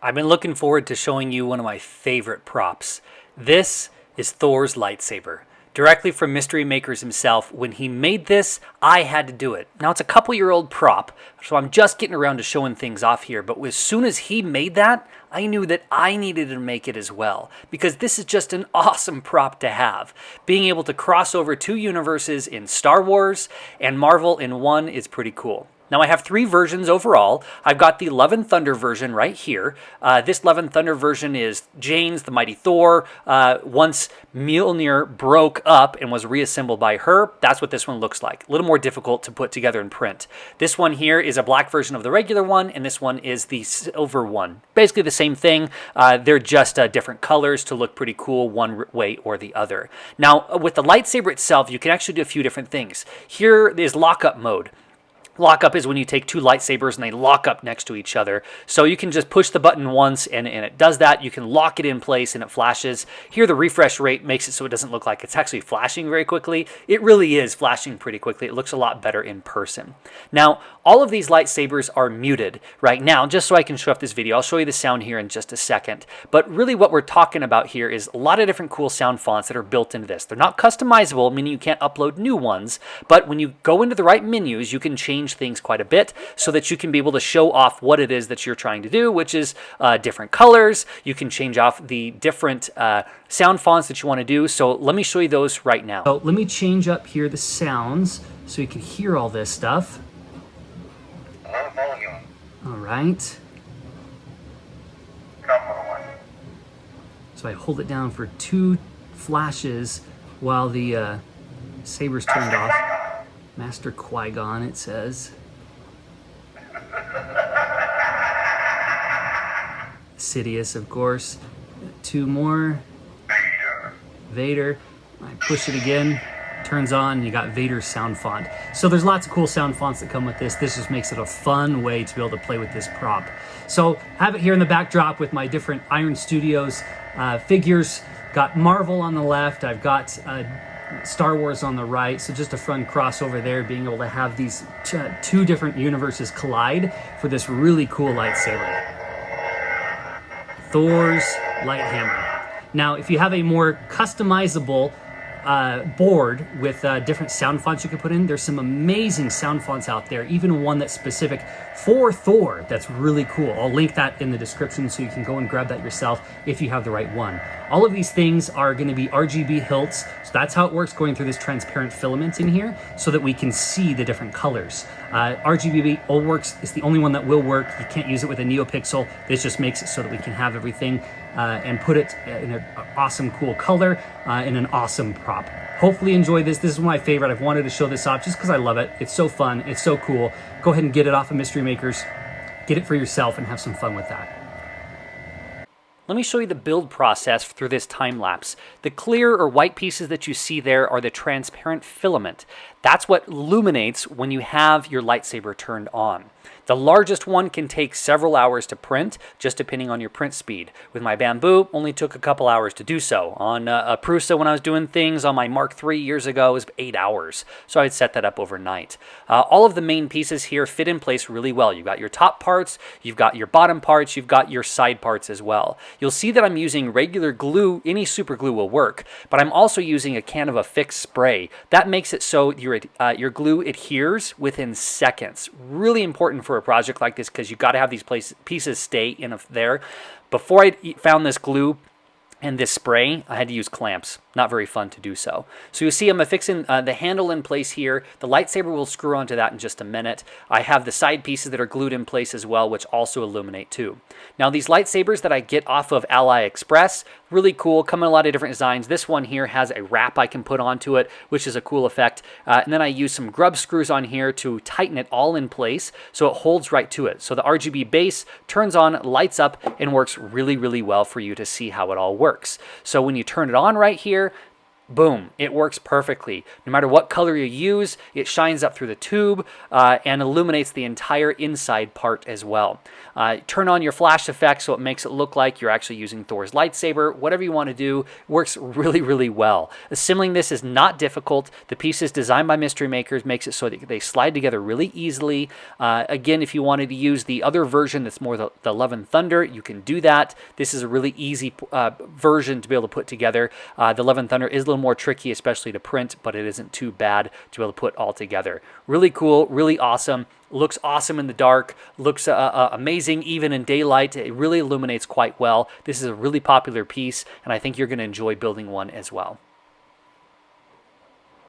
I've been looking forward to showing you one of my favorite props. This is Thor's lightsaber. Directly from Mystery Makers himself. When he made this, I had to do it. Now it's a couple-year-old prop, so I'm just getting around to showing things off here, but as soon as he made that, I knew that I needed to make it as well, because this is just an awesome prop to have. Being able to cross over two universes in Star Wars and Marvel in one is pretty cool. Now I have three versions overall. I've got the Love and Thunder version right here. This Love and Thunder version is Jane's, the mighty Thor. Once Mjolnir broke up and was reassembled by her, that's what this one looks like. A little more difficult to put together and print. This one here is a black version of the regular one, and this one is the silver one. Basically the same thing. They're just different colors to look pretty cool one way or the other. Now with the lightsaber itself, you can actually do a few different things. Here is lockup mode. Lockup is when you take two lightsabers and they lock up next to each other. So you can just push the button once and it does that. You can lock it in place and it flashes. Here the refresh rate makes it so it doesn't look like it's actually flashing very quickly. It really is flashing pretty quickly. It looks a lot better in person. Now, all of these lightsabers are muted right now, just so I can show up this video. I'll show you the sound here in just a second. But really what we're talking about here is a lot of different cool sound fonts that are built into this. They're not customizable, meaning you can't upload new ones. But when you go into the right menus, you can change things quite a bit so that you can be able to show off what it is that you're trying to do, which is different colors. You can change off the different sound fonts that you want to do. So let me show you those right now. So let me change up here the sounds so you can hear all this stuff. All right. So I hold it down for 2 flashes while the saber's turned off. Master Qui-Gon, it says. Sidious, of course. 2 more. Vader. I push it again. Turns on, and you got Vader's sound font. So there's lots of cool sound fonts that come with this. This just makes it a fun way to be able to play with this prop. So have it here in the backdrop with my different Iron Studios figures. Got Marvel on the left. I've got Star Wars on the right. So just a fun crossover there, being able to have these 2 different universes collide for this really cool lightsaber. Thor's Lighthammer. Now, if you have a more customizable board with different sound fonts you can put in, there's some amazing sound fonts out there, even one that's specific for Thor that's really cool. I'll link that in the description so you can go and grab that yourself if you have the right one. All of these things are going to be RGB hilts, so that's how it works, going through this transparent filament in here so that we can see the different colors. RGB all works. It's the only one that will work. You can't use it with a NeoPixel. This just makes it so that we can have everything and put it in an awesome, cool color in an awesome prop. Hopefully enjoy this. This is my favorite. I've wanted to show this off just because I love it. It's so fun. It's so cool. Go ahead and get it off of Mystery Makers. Get it for yourself and have some fun with that. Let me show you the build process through this time lapse. The clear or white pieces that you see there are the transparent filament. That's what illuminates when you have your lightsaber turned on. The largest one can take several hours to print, just depending on your print speed. With my Bamboo, only took a couple hours to do so. On a Prusa, when I was doing things on my Mark III years ago, it was 8 hours. So I'd set that up overnight. All of the main pieces here fit in place really well. You've got your top parts, you've got your bottom parts, you've got your side parts as well. You'll see that I'm using regular glue. Any super glue will work, but I'm also using a can of a fixed spray. That makes it so your glue adheres within seconds. Really important for a project like this because you got to have these pieces stay in there. Before I found this glue and this spray, I had to use clamps. Not very fun to do so. So you see I'm fixing the handle in place here. The lightsaber will screw onto that in just a minute. I have the side pieces that are glued in place as well, which also illuminate too. Now these lightsabers that I get off of AliExpress, really cool, come in a lot of different designs. This one here has a wrap I can put onto it, which is a cool effect. And then I use some grub screws on here to tighten it all in place so it holds right to it. So the RGB base turns on, lights up, and works really, really well for you to see how it all works. So when you turn it on right here, boom, it works perfectly. No matter what color you use, it shines up through the tube and illuminates the entire inside part as well. Turn on your flash effect so it makes it look like you're actually using Thor's lightsaber. Whatever you want to do, works really, really well. Assembling this is not difficult. The pieces designed by Mystery Makers makes it so that they slide together really easily. Again, if you wanted to use the other version that's more the Love and Thunder, you can do that. This is a really easy version to be able to put together. The Love and Thunder is a little more tricky, especially to print, but it isn't too bad to be able to put all together. Really cool, really awesome. Looks awesome in the dark, looks amazing even in daylight. It really illuminates quite well. This is a really popular piece, and I think you're going to enjoy building one as well.